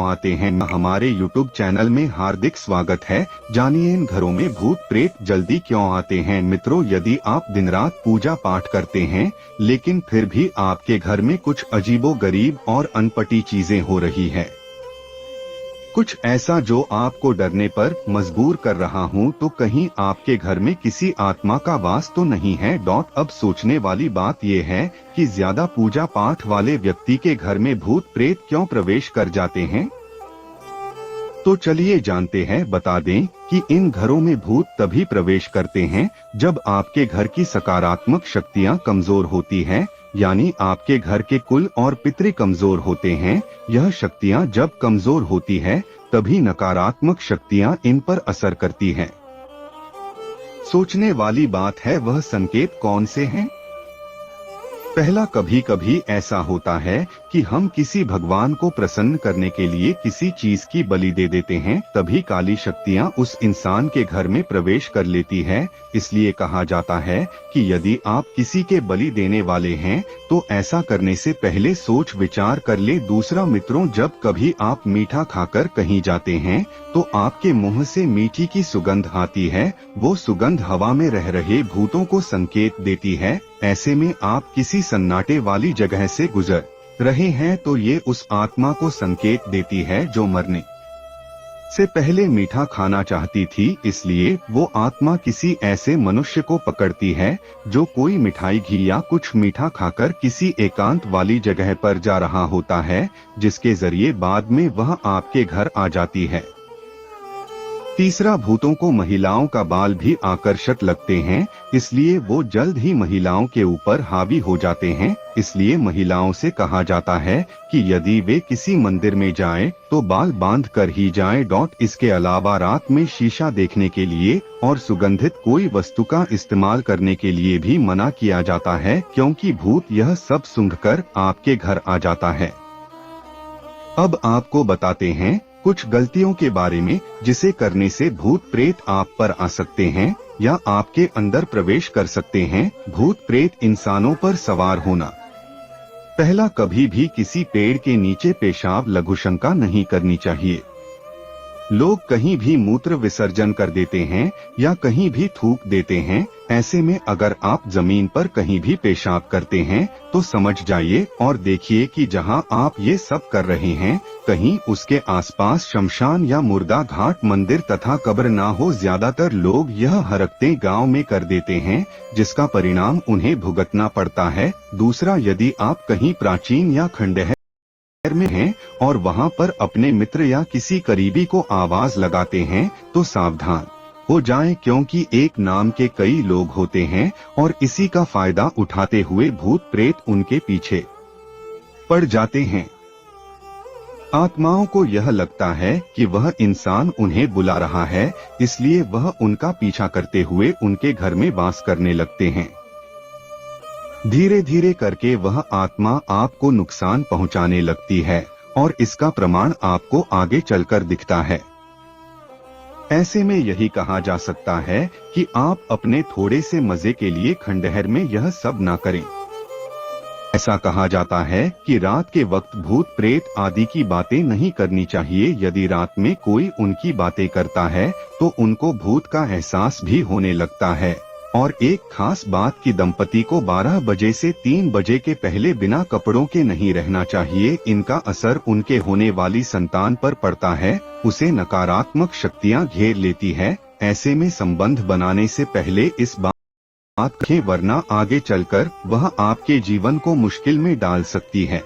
आते हैं। हमारे YouTube चैनल में हार्दिक स्वागत है। जानिए इन घरों में भूत प्रेत जल्दी क्यों आते हैं। मित्रों, यदि आप दिन रात पूजा पाठ करते हैं लेकिन फिर भी आपके घर में कुछ अजीबोगरीब और अनपटी चीजें हो रही है, कुछ ऐसा जो आपको डरने पर मजबूर कर रहा हूँ, तो कहीं आपके घर में किसी आत्मा का वास तो नहीं है। अब सोचने वाली बात यह है कि ज्यादा पूजा पाठ वाले व्यक्ति के घर में भूत प्रेत क्यों प्रवेश कर जाते हैं। तो चलिए जानते हैं। बता दें कि इन घरों में भूत तभी प्रवेश करते हैं जब आपके घर की सकारात्मक शक्तियां कमजोर होती हैं, यानी आपके घर के कुल और पितृ कमजोर होते हैं। यह शक्तियां जब कमजोर होती है तभी नकारात्मक शक्तियां इन पर असर करती हैं। सोचने वाली बात है, वह संकेत कौन से हैं? पहला, कभी कभी ऐसा होता है कि हम किसी भगवान को प्रसन्न करने के लिए किसी चीज की बलि दे देते हैं, तभी काली शक्तियां उस इंसान के घर में प्रवेश कर लेती है। इसलिए कहा जाता है कि यदि आप किसी के बलि देने वाले हैं तो ऐसा करने से पहले सोच विचार कर ले। दूसरा मित्रों, जब कभी आप मीठा खाकर कहीं जाते हैं तो आपके मुंह से मीठी की सुगंध आती है। वो सुगंध हवा में रह रहे भूतों को संकेत देती है। ऐसे में आप किसी सन्नाटे वाली जगह से गुजर रहे हैं तो ये उस आत्मा को संकेत देती है जो मरने से पहले मीठा खाना चाहती थी। इसलिए वो आत्मा किसी ऐसे मनुष्य को पकड़ती है जो कोई मिठाई, घी या कुछ मीठा खाकर किसी एकांत वाली जगह पर जा रहा होता है, जिसके जरिए बाद में वह आपके घर आ जाती है। तीसरा, भूतों को महिलाओं का बाल भी आकर्षक लगते हैं, इसलिए वो जल्द ही महिलाओं के ऊपर हावी हो जाते हैं। इसलिए महिलाओं से कहा जाता है कि यदि वे किसी मंदिर में जाएं तो बाल बांध कर ही जाएं। इसके अलावा रात में शीशा देखने के लिए और सुगंधित कोई वस्तु का इस्तेमाल करने के लिए भी मना किया जाता है, क्योंकि भूत यह सब सूंघकर आपके घर आ जाता है। अब आपको बताते हैं कुछ गलतियों के बारे में जिसे करने से भूत प्रेत आप पर आ सकते हैं या आपके अंदर प्रवेश कर सकते हैं। भूत प्रेत इंसानों पर सवार होना। पहला, कभी भी किसी पेड़ के नीचे पेशाब लघुशंका नहीं करनी चाहिए। लोग कहीं भी मूत्र विसर्जन कर देते हैं या कहीं भी थूक देते हैं। ऐसे में अगर आप जमीन पर कहीं भी पेशाब करते हैं तो समझ जाइए और देखिए कि जहां आप ये सब कर रहे हैं कहीं उसके आसपास शमशान या मुर्दा घाट, मंदिर तथा कब्र ना हो। ज्यादातर लोग यह हरकतें गांव में कर देते हैं, जिसका परिणाम उन्हें भुगतना पड़ता है। दूसरा, यदि आप कहीं प्राचीन या खंडहर में हैं और वहां पर अपने मित्र या किसी करीबी को आवाज लगाते हैं तो सावधान हो जाएं, क्योंकि एक नाम के कई लोग होते हैं और इसी का फायदा उठाते हुए भूत प्रेत उनके पीछे पड़ जाते हैं। आत्माओं को यह लगता है कि वह इंसान उन्हें बुला रहा है, इसलिए वह उनका पीछा करते हुए उनके घर में वास करने लगते हैं। धीरे धीरे करके वह आत्मा आपको नुकसान पहुंचाने लगती है और इसका प्रमाण आपको आगे चलकर दिखता है। ऐसे में यही कहा जा सकता है कि आप अपने थोड़े से मजे के लिए खंडहर में यह सब ना करें। ऐसा कहा जाता है कि रात के वक्त भूत प्रेत आदि की बातें नहीं करनी चाहिए। यदि रात में कोई उनकी बातें करता है तो उनको भूत का एहसास भी होने लगता है। और एक खास बात कि दंपति को 12 बजे से 3 बजे के पहले बिना कपड़ों के नहीं रहना चाहिए। इनका असर उनके होने वाली संतान पर पड़ता है, उसे नकारात्मक शक्तियां घेर लेती है। ऐसे में संबंध बनाने से पहले इस बात कहें, वरना आगे चलकर वह आपके जीवन को मुश्किल में डाल सकती है।